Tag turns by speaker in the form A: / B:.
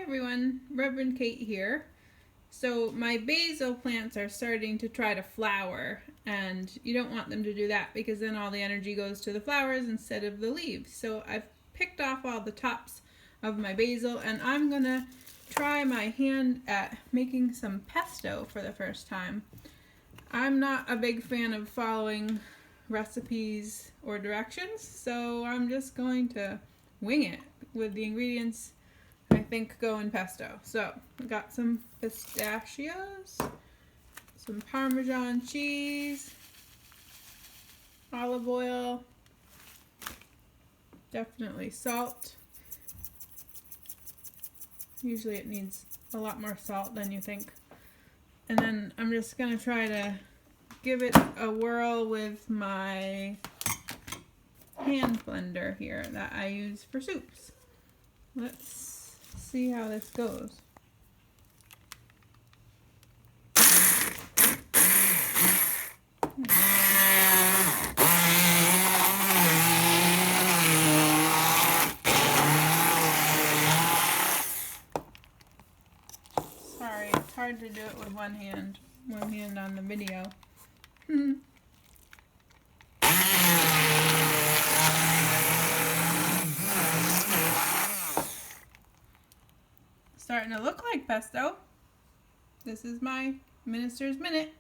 A: everyone, Reverend Kate here. So my basil plants are starting to try to flower, and you don't want them to do that because then all the energy goes to the flowers instead of the leaves. So I've picked off all the tops of my basil, and I'm gonna try my hand at making some pesto for the first time. I'm not a big fan of following recipes or directions, so I'm just going to wing it with the ingredients I think go in pesto. So I got some pistachios, some Parmesan cheese, olive oil, definitely salt. Usually it needs a lot more salt than you think. And then I'm just gonna try to give it a whirl with my hand blender here that I use for soups. Let's see how this goes. Sorry, it's hard to do it with one hand on the video. Starting to look like pesto. This is my minister's minute.